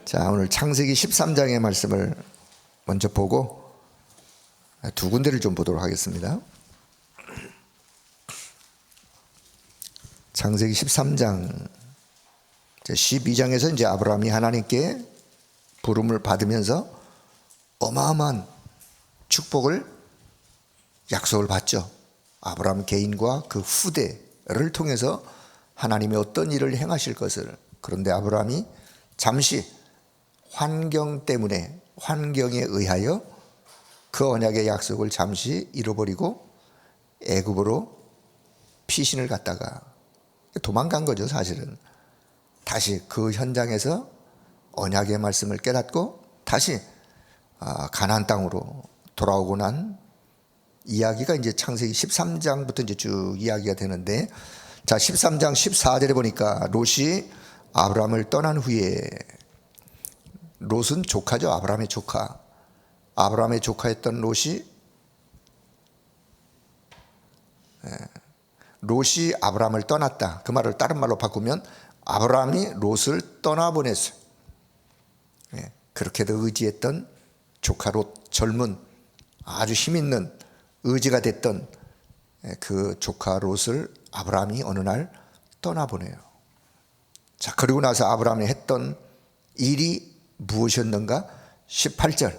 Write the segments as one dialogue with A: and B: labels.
A: 자, 오늘 창세기 13장의 말씀을 먼저 보고 두 군데를 좀 보도록 하겠습니다. 창세기 13장 12장에서 이제 아브라함이 하나님께 부름을 받으면서 어마어마한 축복을 약속을 받죠. 아브라함 개인과 그 후대를 통해서 하나님이 어떤 일을 행하실 것을. 그런데 아브라함이 잠시 환경 때문에, 환경에 의하여 그 언약의 약속을 잠시 잃어버리고 애굽으로 피신을 갔다가 도망간 거죠. 사실은 다시 그 현장에서 언약의 말씀을 깨닫고 다시 가나안 땅으로 돌아오고 난 이야기가 이제 창세기 13장부터 이제 쭉 이야기가 되는데, 자 13장 14절에 보니까 롯이 아브라함을 떠난 후에, 롯은 조카죠. 아브라함의 조카. 아브라함의 조카였던 롯이 아브라함을 떠났다. 그 말을 다른 말로 바꾸면 아브라함이 롯을 떠나보냈어요. 그렇게도 의지했던 조카 롯, 젊은 아주 힘있는 의지가 됐던 그 조카 롯을 아브라함이 어느 날 떠나보내요. 자, 그리고 나서 아브라함이 했던 일이 무엇이었는가? 18절.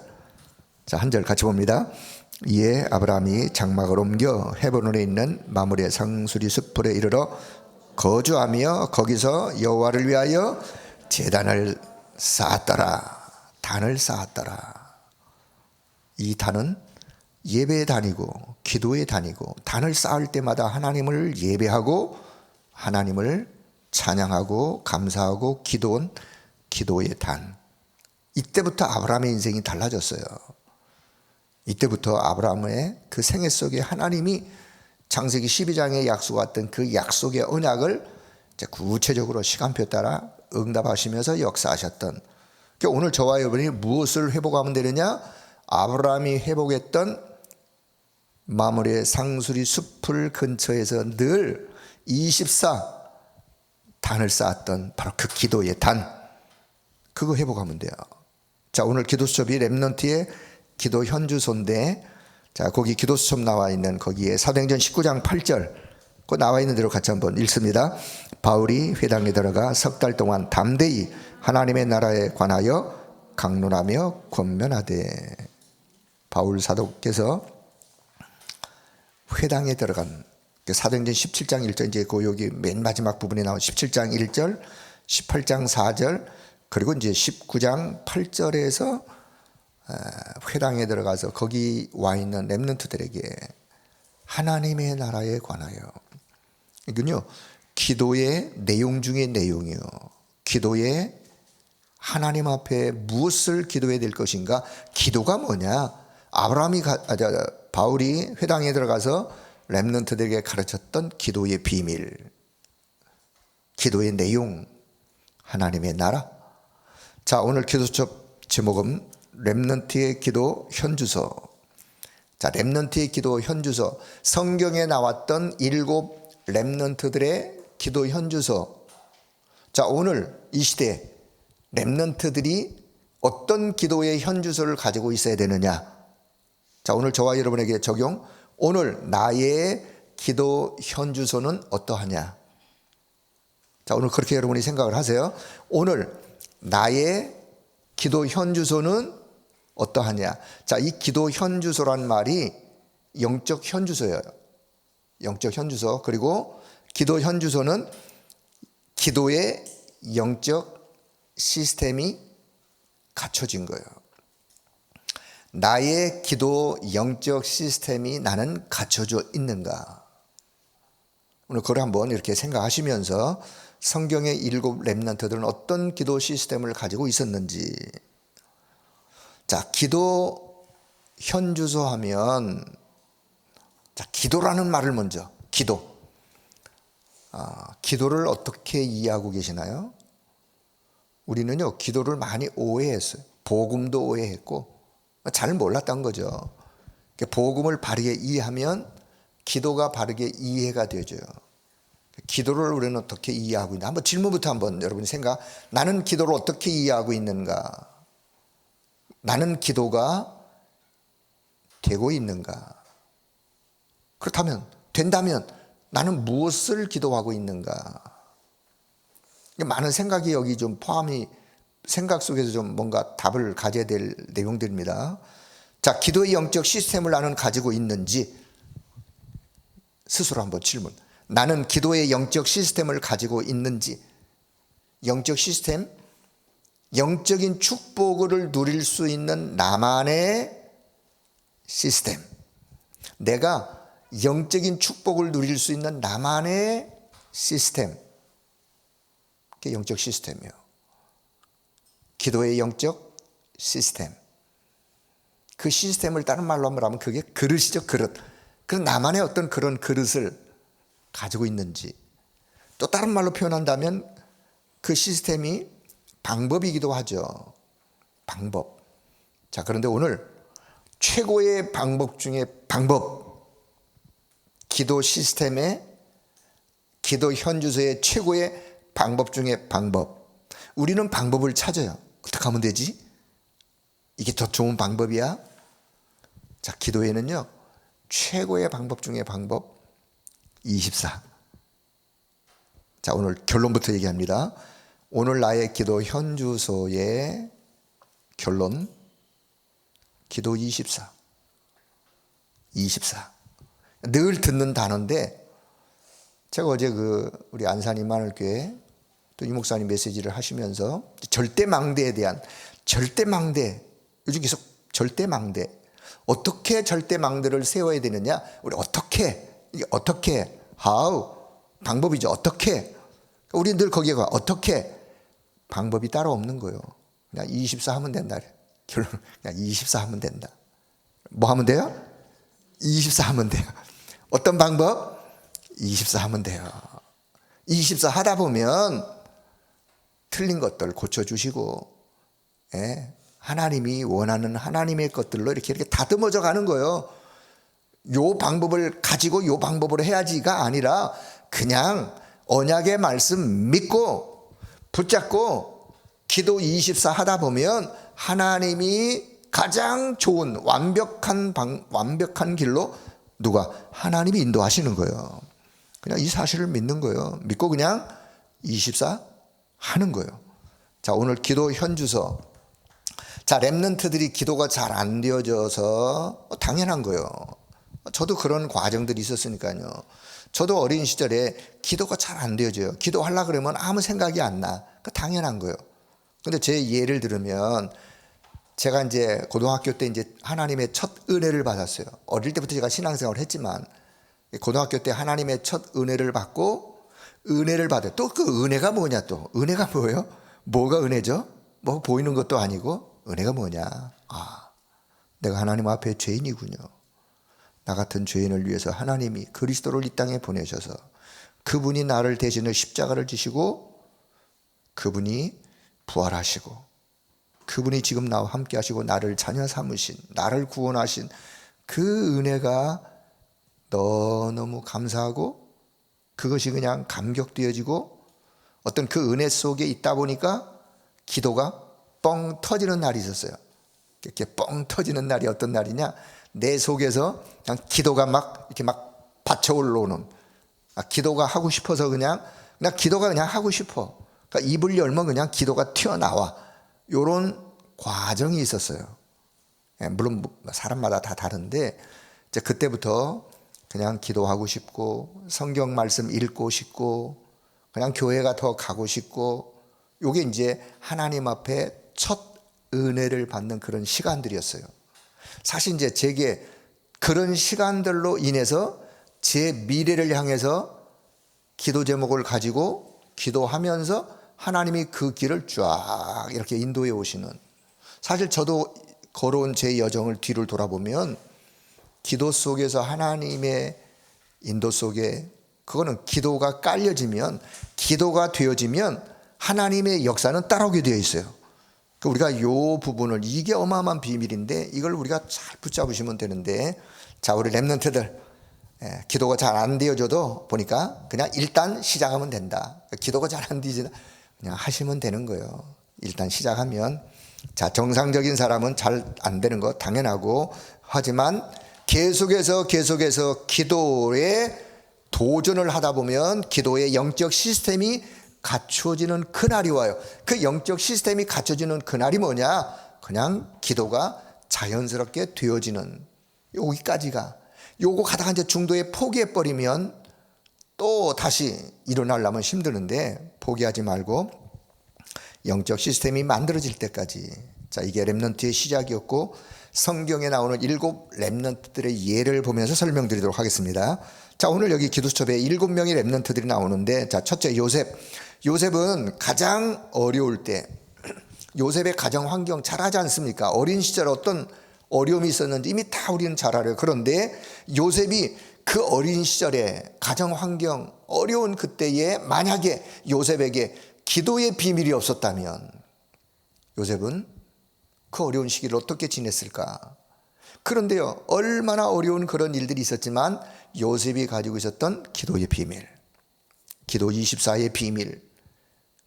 A: 자, 한 절 같이 봅니다. 이에 아브라함이 장막을 옮겨 헤브론에 있는 마므레 상수리 숲에 이르러 거주하며 거기서 여호와를 위하여 제단을 쌓았더라. 단을 쌓았더라. 이 단은 예배의 단이고 기도의 단이고, 단을 쌓을 때마다 하나님을 예배하고 하나님을 찬양하고 감사하고 기도한 기도의 단. 이때부터 아브라함의 인생이 달라졌어요. 이때부터 아브라함의 그 생애 속에 하나님이 창세기 12장에 약속했던 그 약속의 언약을 구체적으로 시간표 따라 응답하시면서 역사하셨던, 그러니까 오늘 저와 여러분이 무엇을 회복하면 되느냐? 아브라함이 회복했던 마므레 상수리 숲을 근처에서 늘 24 단을 쌓았던 바로 그 기도의 단, 그거 회복하면 돼요. 자, 오늘 기도 수첩이 렘넌트의 기도 현주소인데, 자, 거기 기도 수첩 나와 있는 거기에 사도행전 19장 8절 그 나와 있는 대로 같이 한번 읽습니다. 바울이 회당에 들어가 석 달 동안 담대히 하나님의 나라에 관하여 강론하며 권면하되. 바울 사도께서 회당에 들어간 사도행전 17장 1절, 이제 그 여기 맨 마지막 부분에 나온 17장 1절, 18장 4절, 그리고 이제 19장 8절에서 회당에 들어가서 거기 와 있는 렘넌트들에게 하나님의 나라에 관하여, 이건요 기도의 내용 중의 내용이요. 기도의 하나님 앞에 무엇을 기도해야 될 것인가? 기도가 뭐냐? 바울이 회당에 들어가서 렘넌트들에게 가르쳤던 기도의 비밀, 기도의 내용, 하나님의 나라. 자, 오늘 기도수첩 제목은 렘넌트의 기도 현주소. 자, 렘넌트의 기도 현주소, 성경에 나왔던 7 렘넌트들의 기도 현주소. 자, 오늘 이 시대 렘넌트들이 어떤 기도의 현주소를 가지고 있어야 되느냐? 자, 오늘 저와 여러분에게 적용. 오늘 나의 기도 현주소는 어떠하냐? 자, 오늘 그렇게 여러분이 생각을 하세요. 오늘 나의 기도 현주소는 어떠하냐? 자, 이 기도 현주소란 말이 영적 현주소예요. 영적 현주소. 그리고 기도 현주소는 기도의 영적 시스템이 갖춰진 거예요. 나의 기도 영적 시스템이 나는 갖춰져 있는가? 오늘 그걸 한번 이렇게 생각하시면서 성경의 7 렘넌트들은 어떤 기도 시스템을 가지고 있었는지. 자, 기도 현주소 하면, 자, 기도라는 말을 먼저, 기도를 어떻게 이해하고 계시나요? 우리는요 기도를 많이 오해했어요. 복음도 오해했고 잘 몰랐던 거죠. 복음을 바르게 이해하면 기도가 바르게 이해가 되죠. 기도를 우리는 어떻게 이해하고 있나? 한번 질문부터 한번 여러분이 생각. 나는 기도를 어떻게 이해하고 있는가? 나는 기도가 되고 있는가? 그렇다면, 된다면 나는 무엇을 기도하고 있는가? 많은 생각이 여기 좀 포함이, 생각 속에서 좀 뭔가 답을 가져야 될 내용들입니다. 자, 기도의 영적 시스템을 나는 가지고 있는지 스스로 한번 질문. 나는 기도의 영적 시스템을 가지고 있는지. 영적 시스템, 영적인 축복을 누릴 수 있는 나만의 시스템. 내가 영적인 축복을 누릴 수 있는 나만의 시스템. 그게 영적 시스템이에요. 기도의 영적 시스템. 그 시스템을 다른 말로 하면 그게 그릇이죠, 그릇. 그 나만의 어떤 그런 그릇을 가지고 있는지. 또 다른 말로 표현한다면 그 시스템이 방법이기도 하죠. 방법. 자, 그런데 오늘 최고의 방법 중에 방법, 기도 시스템의, 기도 현주소의 최고의 방법 중에 방법. 우리는 방법을 찾아요. 어떻게 하면 되지? 이게 더 좋은 방법이야? 자, 기도에는요, 최고의 방법 중에 방법 24. 자, 오늘 결론부터 얘기합니다. 오늘 나의 기도 현주소의 결론, 기도 24. 24. 늘 듣는 단어인데, 제가 어제 우리 안산이 마늘교회 또 이 목사님 메시지를 하시면서 절대망대에 대한, 절대망대, 요즘 계속 절대망대, 어떻게 절대망대를 세워야 되느냐, 우리 어떻게, 이게 어떻게, how, 방법이죠. 어떻게, 우리 늘 거기에 가, 어떻게, 방법이 따로 없는 거예요. 그냥 24 하면 된다. 결론, 그냥 24 하면 된다. 뭐 하면 돼요? 24 하면 돼요. 어떤 방법? 24 하면 돼요. 24 하다 보면 틀린 것들 고쳐주시고, 하나님이 원하는 하나님의 것들로 이렇게 다듬어져 가는 거예요. 요 방법을 가지고 요 방법으로 해야지가 아니라 그냥 언약의 말씀 믿고 붙잡고 기도 24 하다 보면 하나님이 가장 좋은 완벽한 길로 누가? 하나님이 인도하시는 거예요. 그냥 이 사실을 믿는 거예요. 믿고 그냥 24 하는 거예요. 자, 오늘 기도 현주소. 자, 렘넌트들이 기도가 잘 안 되어져서 당연한 거예요. 저도 그런 과정들이 있었으니까요. 저도 어린 시절에 기도가 잘 안 되어져요. 기도하려고 그러면 아무 생각이 안 나. 당연한 거예요. 근데 제 예를 들으면 제가 이제 고등학교 때 이제 하나님의 첫 은혜를 받았어요. 어릴 때부터 제가 신앙생활을 했지만 고등학교 때 하나님의 첫 은혜를 받고 은혜를 받아요. 또 그 은혜가 뭐냐 또. 은혜가 뭐예요? 뭐가 은혜죠? 뭐 보이는 것도 아니고 은혜가 뭐냐. 아, 내가 하나님 앞에 죄인이군요. 나 같은 죄인을 위해서 하나님이 그리스도를 이 땅에 보내셔서 그분이 나를 대신해 십자가를 지시고 그분이 부활하시고 그분이 지금 나와 함께 하시고 나를 자녀 삼으신, 나를 구원하신 그 은혜가 너무 감사하고 그것이 그냥 감격되어지고 어떤 그 은혜 속에 있다 보니까 기도가 뻥 터지는 날이 있었어요. 이렇게 뻥 터지는 날이 어떤 날이냐? 내 속에서 그냥 기도가 막 이렇게 막 받쳐 올라오는, 기도가 하고 싶어서 그냥 기도가 그냥 하고 싶어. 그러니까 입을 열면 그냥 기도가 튀어나와. 요런 과정이 있었어요. 물론 사람마다 다 다른데 이제 그때부터 그냥 기도하고 싶고 성경 말씀 읽고 싶고 그냥 교회가 더 가고 싶고 요게 이제 하나님 앞에 첫 은혜를 받는 그런 시간들이었어요. 사실 이제 제게 그런 시간들로 인해서 제 미래를 향해서 기도 제목을 가지고 기도하면서 하나님이 그 길을 쫙 이렇게 인도해 오시는, 사실 저도 걸어온 제 여정을 뒤를 돌아보면 기도 속에서 하나님의 인도 속에 그거는 기도가 깔려지면 기도가 되어지면 하나님의 역사는 따라오게 되어 있어요. 우리가 이 부분을, 이게 어마어마한 비밀인데 이걸 우리가 잘 붙잡으시면 되는데, 자, 우리 렘넌트들 기도가 잘 안 되어져도 보니까 그냥 일단 시작하면 된다. 기도가 잘 안 되지 그냥 하시면 되는 거예요. 일단 시작하면. 자, 정상적인 사람은 잘 안 되는 거 당연하고, 하지만 계속해서 기도에 도전을 하다 보면 기도의 영적 시스템이 갖춰지는 그날이 와요. 그 영적 시스템이 갖춰지는 그날이 뭐냐? 그냥 기도가 자연스럽게 되어지는, 여기까지가. 요거 가다가 이제 중도에 포기해버리면 또 다시 일어나려면 힘드는데, 포기하지 말고 영적 시스템이 만들어질 때까지. 자, 이게 렘넌트의 시작이었고, 성경에 나오는 7 렘넌트들의 예를 보면서 설명드리도록 하겠습니다. 자, 오늘 여기 기도수첩에 7명의 렘넌트들이 나오는데, 자, 첫째 요셉은 가장 어려울 때, 요셉의 가정 환경 잘 하지 않습니까? 어린 시절 어떤 어려움이 있었는지 이미 다 우리는 잘 알아요. 그런데 요셉이 그 어린 시절에 가정 환경 어려운 그때에 만약에 요셉에게 기도의 비밀이 없었다면 요셉은 그 어려운 시기를 어떻게 지냈을까? 그런데요, 얼마나 어려운 그런 일들이 있었지만 요셉이 가지고 있었던 기도의 비밀, 기도 24의 비밀,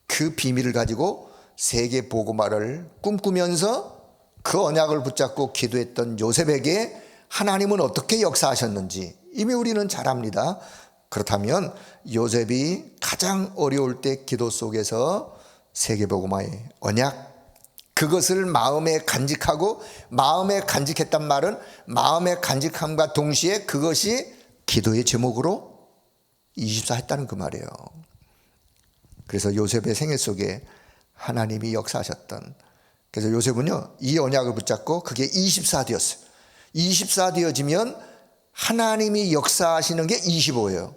A: 그 비밀을 가지고 세계 복음화를 꿈꾸면서 그 언약을 붙잡고 기도했던 요셉에게 하나님은 어떻게 역사하셨는지 이미 우리는 잘 압니다. 그렇다면 요셉이 가장 어려울 때 기도 속에서 세계 복음화의 언약, 그것을 마음에 간직하고, 마음에 간직했단 말은 마음에 간직함과 동시에 그것이 기도의 제목으로 24 했다는 그 말이에요. 그래서 요셉의 생애 속에 하나님이 역사하셨던, 그래서 요셉은요 이 언약을 붙잡고 그게 24 되었어요. 24 되어지면 하나님이 역사하시는 게 25예요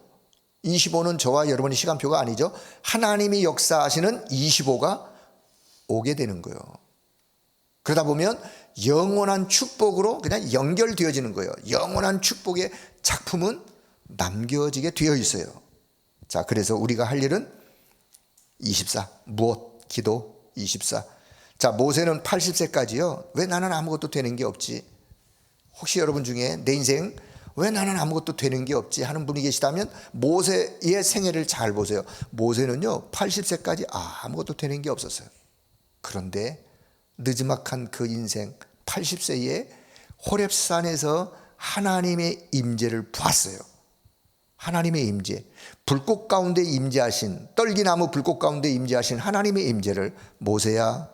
A: 25는 저와 여러분의 시간표가 아니죠. 하나님이 역사하시는 25가 오게 되는 거예요. 그러다 보면 영원한 축복으로 그냥 연결되어지는 거예요. 영원한 축복의 작품은 남겨지게 되어 있어요. 자, 그래서 우리가 할 일은 24, 무엇? 기도 24. 자, 모세는 80세까지요. 왜 나는 아무것도 되는 게 없지? 혹시 여러분 중에 내 인생 왜 나는 아무것도 되는 게 없지 하는 분이 계시다면 모세의 생애를 잘 보세요. 모세는요 80세까지 아무것도 되는 게 없었어요. 그런데 느지막한 그 인생 80세에 호렙산에서 하나님의 임재를 보았어요. 하나님의 임재, 불꽃 가운데 임재하신, 떨기나무 불꽃 가운데 임재하신 하나님의 임재를, 모세야,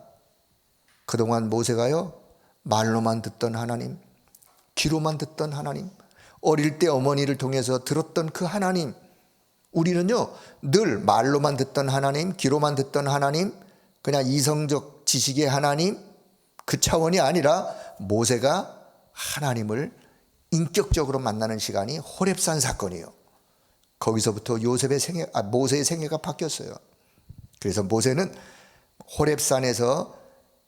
A: 그동안 모세가요 말로만 듣던 하나님, 귀로만 듣던 하나님, 어릴 때 어머니를 통해서 들었던 그 하나님, 우리는요 늘 말로만 듣던 하나님, 귀로만 듣던 하나님, 그냥 이성적 지식의 하나님, 그 차원이 아니라 모세가 하나님을 인격적으로 만나는 시간이 호렙산 사건이에요. 거기서부터 모세의 생애가 바뀌었어요. 그래서 모세는 호렙산에서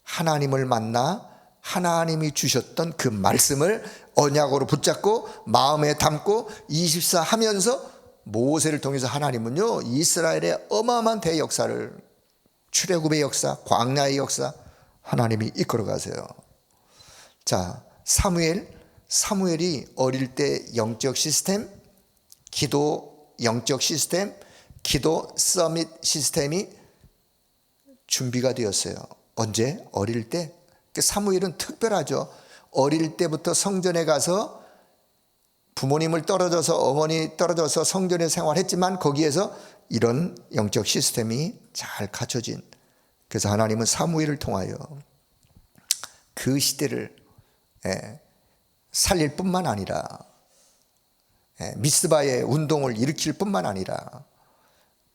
A: 하나님을 만나 하나님이 주셨던 그 말씀을 언약으로 붙잡고 마음에 담고 24 하면서 모세를 통해서 하나님은요 이스라엘의 어마어마한 대역사를, 출애굽의 역사, 광야의 역사 하나님이 이끌어 가세요. 자, 사무엘이 어릴 때 영적 시스템, 기도 영적 시스템, 기도 서밋 시스템이 준비가 되었어요. 언제? 어릴 때. 사무엘은 특별하죠. 어릴 때부터 성전에 가서 부모님을 떨어져서, 어머니 떨어져서 성전에 생활했지만 거기에서 이런 영적 시스템이 잘 갖춰진, 그래서 하나님은 사무엘을 통하여 그 시대를 살릴 뿐만 아니라 미스바의 운동을 일으킬 뿐만 아니라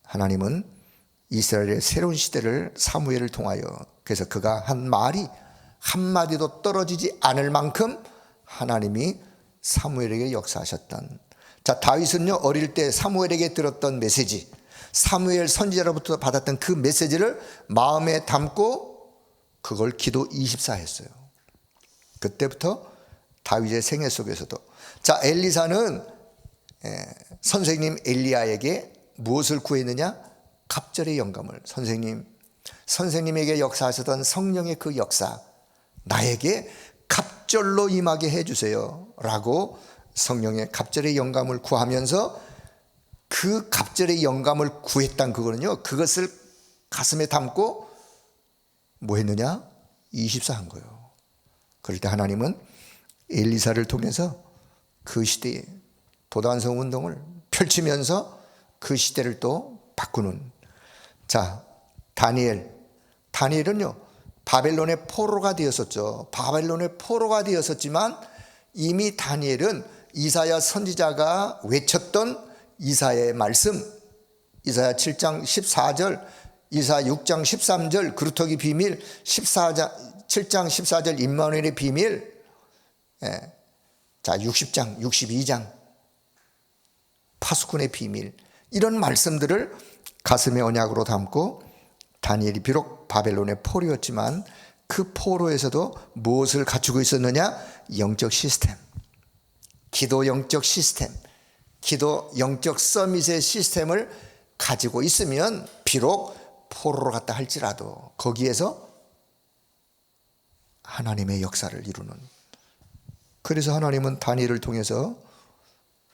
A: 하나님은 이스라엘의 새로운 시대를 사무엘을 통하여, 그래서 그가 한 말이 한마디도 떨어지지 않을 만큼 하나님이 사무엘에게 역사하셨던. 자, 다윗은요 어릴 때 사무엘에게 들었던 메시지, 사무엘 선지자로부터 받았던 그 메시지를 마음에 담고 그걸 기도 24 했어요. 그때부터 다윗의 생애 속에서도. 자, 엘리사는 선생님 엘리야에게 무엇을 구했느냐? 갑절의 영감을. 선생님에게 역사하셨던 성령의 그 역사 나에게 갑절로 임하게 해주세요 라고 성령의 갑절의 영감을 구하면서 그 갑절의 영감을 구했단 그거는요, 그것을 가슴에 담고 뭐 했느냐? 24한 거예요. 그럴 때 하나님은 엘리사를 통해서 그 시대에 도단성 운동을 펼치면서 그 시대를 또 바꾸는. 자, 다니엘은요 바벨론의 포로가 되었었죠. 바벨론의 포로가 되었었지만 이미 다니엘은 이사야 선지자가 외쳤던 이사야의 말씀, 이사야 7장 14절, 이사야 6장 13절 그루터기 비밀, 7장 14절 임마누엘의 비밀, 자 60장 62장 파수꾼의 비밀, 이런 말씀들을 가슴에 언약으로 담고 다니엘이 비록 바벨론의 포로였지만 그 포로에서도 무엇을 갖추고 있었느냐? 영적 시스템, 기도 영적 시스템, 기도 영적 서밋의 시스템을 가지고 있으면 비록 포로로 갔다 할지라도 거기에서 하나님의 역사를 이루는. 그래서 하나님은 다니엘을 통해서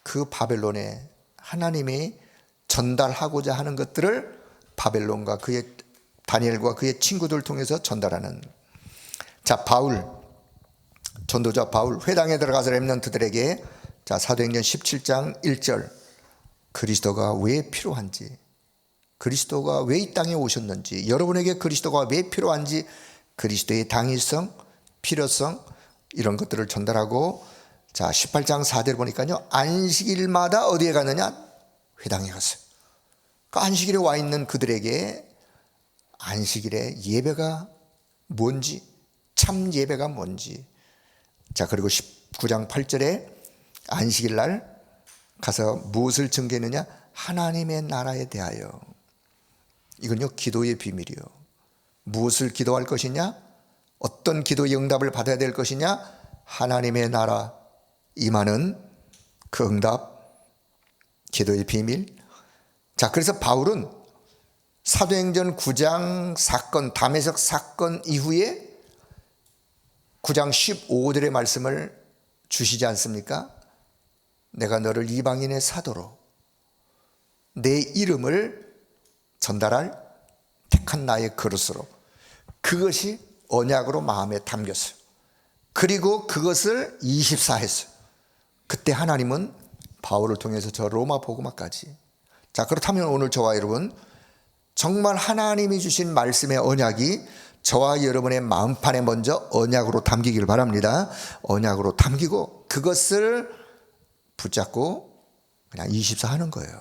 A: 그 바벨론에 하나님이 전달하고자 하는 것들을 바벨론과 다니엘과 그의 친구들을 통해서 전달하는. 자, 전도자 바울 회당에 들어가서 렘넌트들에게, 자, 사도행전 17장 1절, 그리스도가 왜 필요한지, 그리스도가 왜 이 땅에 오셨는지, 여러분에게 그리스도가 왜 필요한지, 그리스도의 당위성, 필요성, 이런 것들을 전달하고, 자 18장 4절 보니까요, 안식일마다 어디에 갔느냐? 회당에 갔어요. 그 안식일에 와 있는 그들에게 안식일의 예배가 뭔지, 참 예배가 뭔지. 자, 그리고 19장 8절에 안식일 날 가서 무엇을 증거했느냐? 하나님의 나라에 대하여. 이건요 기도의 비밀이요. 무엇을 기도할 것이냐? 어떤 기도의 응답을 받아야 될 것이냐? 하나님의 나라 임하는 그 응답, 기도의 비밀. 자, 그래서 바울은 사도행전 9장 사건, 다메섹 사건 이후에 9장 15절의 말씀을 주시지 않습니까? 내가 너를 이방인의 사도로 내 이름을 전달할 택한 나의 그릇으로. 그것이 언약으로 마음에 담겼어요. 그리고 그것을 24했어요. 그때 하나님은 바울을 통해서 저 로마 복음화까지. 자, 그렇다면 오늘 저와 여러분, 정말 하나님이 주신 말씀의 언약이 저와 여러분의 마음판에 먼저 언약으로 담기길 바랍니다. 언약으로 담기고 그것을 붙잡고 그냥 24 하는 거예요.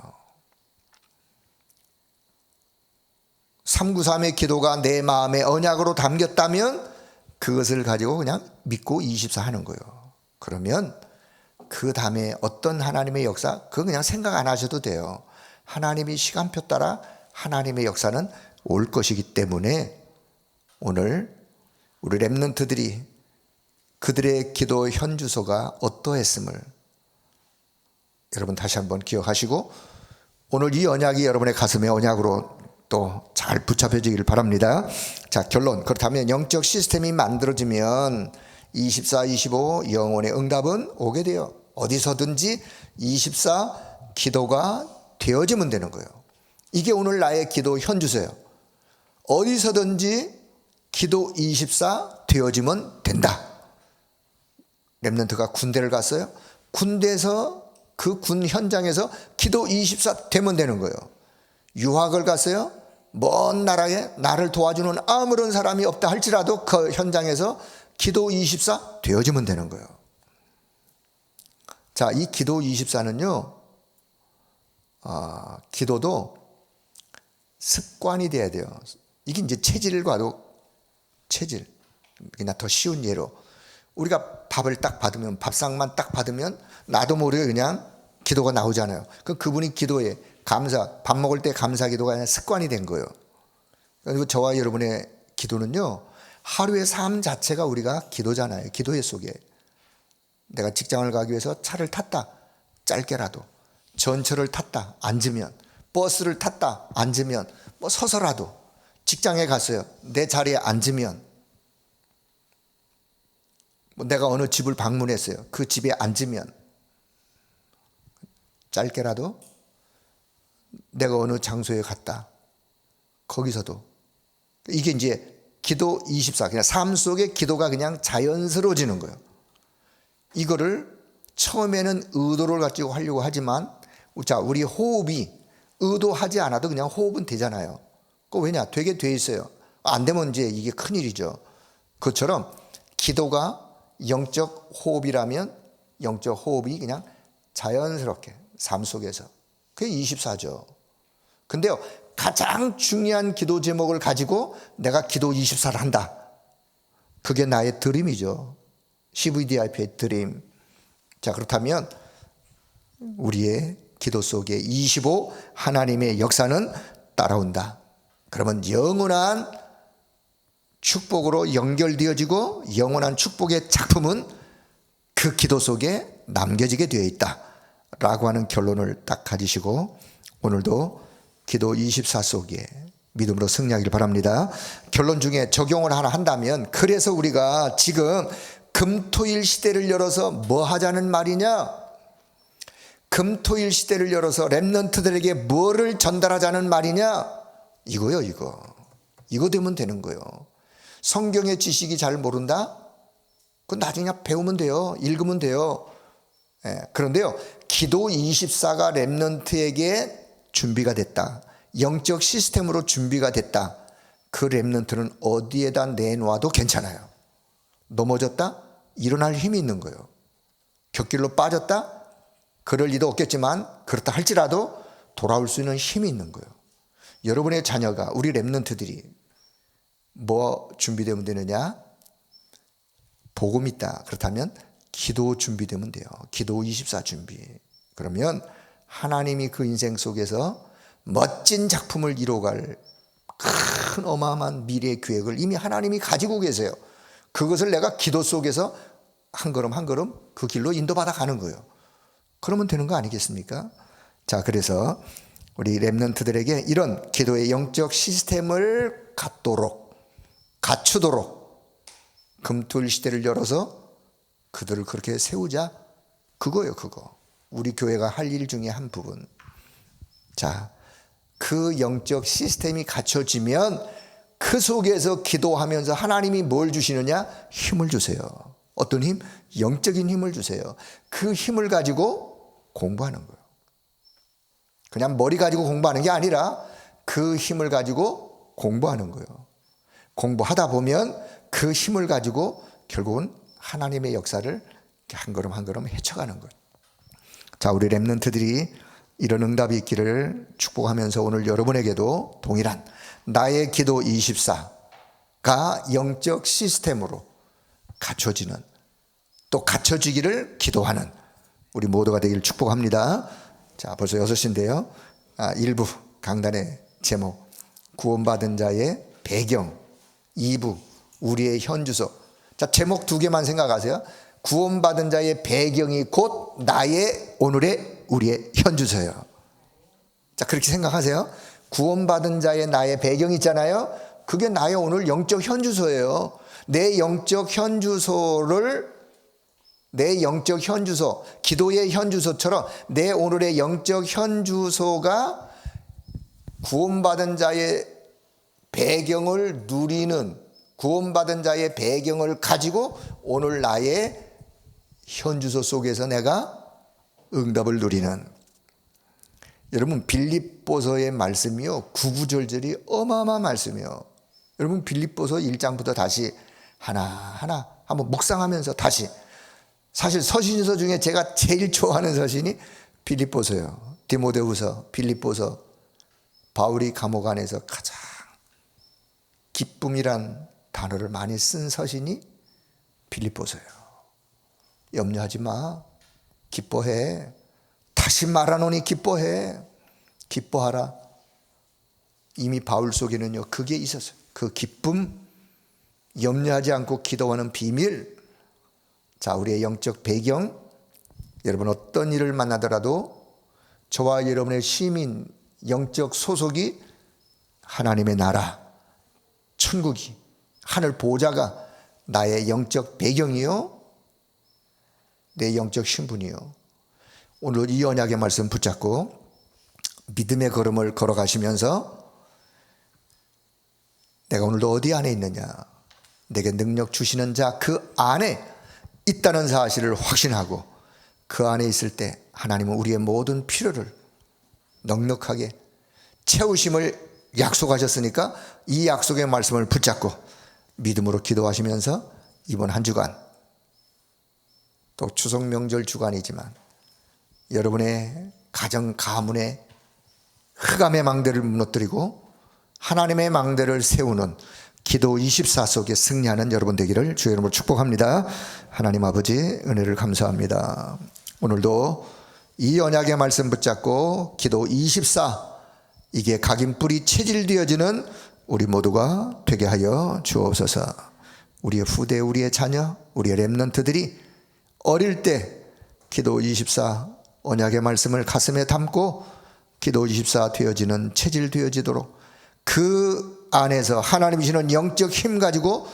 A: 393의 기도가 내 마음에 언약으로 담겼다면 그것을 가지고 그냥 믿고 24 하는 거예요. 그러면 그 다음에 어떤 하나님의 역사, 그거 그냥 생각 안 하셔도 돼요. 하나님이 시간표 따라 하나님의 역사는 올 것이기 때문에 오늘 우리 렘넌트들이 그들의 기도 현주소가 어떠했음을 여러분 다시 한번 기억하시고 오늘 이 언약이 여러분의 가슴에 언약으로 또 잘 붙잡혀지길 바랍니다. 자, 결론. 그렇다면 영적 시스템이 만들어지면 24, 25 영혼의 응답은 오게 돼요. 어디서든지 24 기도가 되어지면 되는 거예요. 이게 오늘 나의 기도 현주소예요. 어디서든지 기도 24 되어지면 된다. 렘넌트가 군대를 갔어요. 군대에서 그 군 현장에서 기도 24 되면 되는 거예요. 유학을 갔어요. 먼 나라에 나를 도와주는 아무런 사람이 없다 할지라도 그 현장에서 기도 24 되어지면 되는 거예요. 자, 이 기도 24는요, 기도도 습관이 돼야 돼요. 이게 이제 체질. 그냥 더 쉬운 예로 우리가 밥을 딱 받으면, 밥상만 딱 받으면 나도 모르게 그냥 기도가 나오잖아요. 그분이 기도에 밥 먹을 때 감사 기도가 그냥 습관이 된 거예요. 그리고 저와 여러분의 기도는요, 하루의 삶 자체가 우리가 기도잖아요. 기도회 속에. 내가 직장을 가기 위해서 차를 탔다, 짧게라도. 전철을 탔다, 앉으면. 버스를 탔다, 앉으면. 뭐 서서라도. 직장에 갔어요. 내 자리에 앉으면. 내가 어느 집을 방문했어요. 그 집에 앉으면. 짧게라도 내가 어느 장소에 갔다. 거기서도 이게 이제 기도 24, 그냥 삶 속에 기도가 그냥 자연스러워지는 거예요. 이거를 처음에는 의도를 가지고 하려고 하지만, 자, 우리 호흡이 의도하지 않아도 그냥 호흡은 되잖아요. 그 왜냐? 되게 돼 있어요. 안 되면 이제 이게 큰일이죠. 그것처럼 기도가 영적 호흡이라면 영적 호흡이 그냥 자연스럽게 삶 속에서, 그게 24죠. 근데요, 가장 중요한 기도 제목을 가지고 내가 기도 24를 한다. 그게 나의 드림이죠. CVDIP의 드림. 자, 그렇다면 우리의 기도 속에 25 하나님의 역사는 따라온다. 그러면 영원한 축복으로 연결되어지고 영원한 축복의 작품은 그 기도 속에 남겨지게 되어 있다 라고 하는 결론을 딱 가지시고 오늘도 기도 24 속에 믿음으로 승리하기를 바랍니다. 결론 중에 적용을 하나 한다면, 그래서 우리가 지금 금토일 시대를 열어서 뭐 하자는 말이냐? 금토일 시대를 열어서 렘넌트들에게 뭐를 전달하자는 말이냐? 이거요, 이거. 이거 되면 되는 거예요. 성경의 지식이 잘 모른다? 그건 나중에 그냥 배우면 돼요. 읽으면 돼요. 그런데요, 기도 24가 렘넌트에게 준비가 됐다. 영적 시스템으로 준비가 됐다. 그 렘넌트는 어디에다 내놓아도 괜찮아요. 넘어졌다? 일어날 힘이 있는 거예요. 곁길로 빠졌다? 그럴 리도 없겠지만 그렇다 할지라도 돌아올 수 있는 힘이 있는 거예요. 여러분의 자녀가, 우리 렘넌트들이 뭐 준비되면 되느냐? 복음 있다. 그렇다면 기도 준비되면 돼요. 기도 24 준비. 그러면 하나님이 그 인생 속에서 멋진 작품을 이뤄갈 큰 어마어마한 미래의 계획을 이미 하나님이 가지고 계세요. 그것을 내가 기도 속에서 한 걸음 한 걸음 그 길로 인도받아 가는 거예요. 그러면 되는 거 아니겠습니까? 자, 그래서 우리 렘넌트들에게 이런 기도의 영적 시스템을 갖추도록 금토일 시대를 열어서 그들을 그렇게 세우자. 그거예요, 그거. 우리 교회가 할 일 중에 한 부분. 자, 그 영적 시스템이 갖춰지면 그 속에서 기도하면서 하나님이 뭘 주시느냐? 힘을 주세요. 어떤 힘? 영적인 힘을 주세요. 그 힘을 가지고 공부하는 거예요. 그냥 머리 가지고 공부하는 게 아니라 그 힘을 가지고 공부하는 거예요. 공부하다 보면 그 힘을 가지고 결국은 하나님의 역사를 한 걸음 한 걸음 헤쳐가는 거예요. 자, 우리 렘넌트들이 이런 응답이 있기를 축복하면서 오늘 여러분에게도 동일한 나의 기도 24가 영적 시스템으로 갖춰지는, 또 갖춰지기를 기도하는 우리 모두가 되기를 축복합니다. 자, 벌써 6시인데요. 1부 강단의 제목, 구원받은 자의 배경. 2부 우리의 현주소. 자, 제목 2개만 생각하세요. 구원받은 자의 배경이 곧 나의 오늘의 우리의 현주소예요. 자, 그렇게 생각하세요. 구원받은 자의 나의 배경이 있잖아요. 그게 나의 오늘 영적 현주소예요. 내 영적 현주소, 기도의 현주소처럼 내 오늘의 영적 현주소가 구원받은 자의 배경을 누리는, 구원받은 자의 배경을 가지고 오늘 나의 현주소 속에서 내가 응답을 누리는. 여러분, 빌립보서의 말씀이요, 구구절절이 어마어마한 말씀이에요. 여러분, 빌립보서 1장부터 다시 하나하나 한번 묵상하면서 다시, 사실 서신서 중에 제가 제일 좋아하는 서신이 빌립보서예요. 디모데후서, 빌립보서. 바울이 감옥 안에서 가장 기쁨이란 단어를 많이 쓴 서신이 빌립보서예요. 염려하지 마. 기뻐해. 다시 말하노니 기뻐해. 기뻐하라. 이미 바울 속에는요, 그게 있었어요. 그 기쁨, 염려하지 않고 기도하는 비밀. 자, 우리의 영적 배경. 여러분, 어떤 일을 만나더라도 저와 여러분의 시민, 영적 소속이 하나님의 나라, 천국이, 하늘 보좌가 나의 영적 배경이요, 내 영적 신분이요. 오늘 이 언약의 말씀 붙잡고 믿음의 걸음을 걸어가시면서 내가 오늘도 어디 안에 있느냐, 내게 능력 주시는 자 그 안에 있다는 사실을 확신하고 그 안에 있을 때 하나님은 우리의 모든 필요를 넉넉하게 채우심을 약속하셨으니까 이 약속의 말씀을 붙잡고 믿음으로 기도하시면서 이번 한 주간, 또 추석 명절 주간이지만 여러분의 가정 가문의 흑암의 망대를 무너뜨리고 하나님의 망대를 세우는 기도 24 속에 승리하는 여러분 되기를 주의 이름으로 축복합니다. 하나님 아버지 은혜를 감사합니다. 오늘도 이 언약의 말씀 붙잡고 기도 24, 이게 각인뿌리 체질되어지는 우리 모두가 되게 하여 주옵소서. 우리의 후대, 우리의 자녀, 우리의 렘넌트들이 어릴 때 기도 24 언약의 말씀을 가슴에 담고 기도 24 되어지는 체질 되어지도록 그 안에서 하나님이 주시는 영적 힘 가지고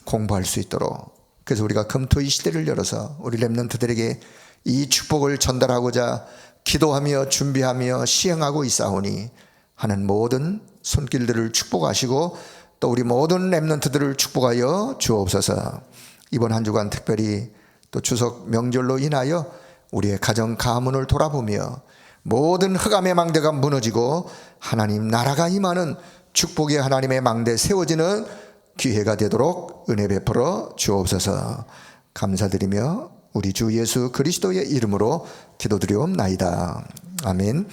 A: 공부할 수 있도록, 그래서 우리가 금토 이 시대를 열어서 우리 렘넌트들에게 이 축복을 전달하고자 기도하며 준비하며 시행하고 있사오니 하는 모든 손길들을 축복하시고 또 우리 모든 렘넌트들을 축복하여 주옵소서. 이번 한 주간 특별히 또 추석 명절로 인하여 우리의 가정 가문을 돌아보며 모든 흑암의 망대가 무너지고 하나님 나라가 임하는 축복의 하나님의 망대 세워지는 기회가 되도록 은혜 베풀어 주옵소서. 감사드리며 우리 주 예수 그리스도의 이름으로 기도드리옵나이다. 아멘.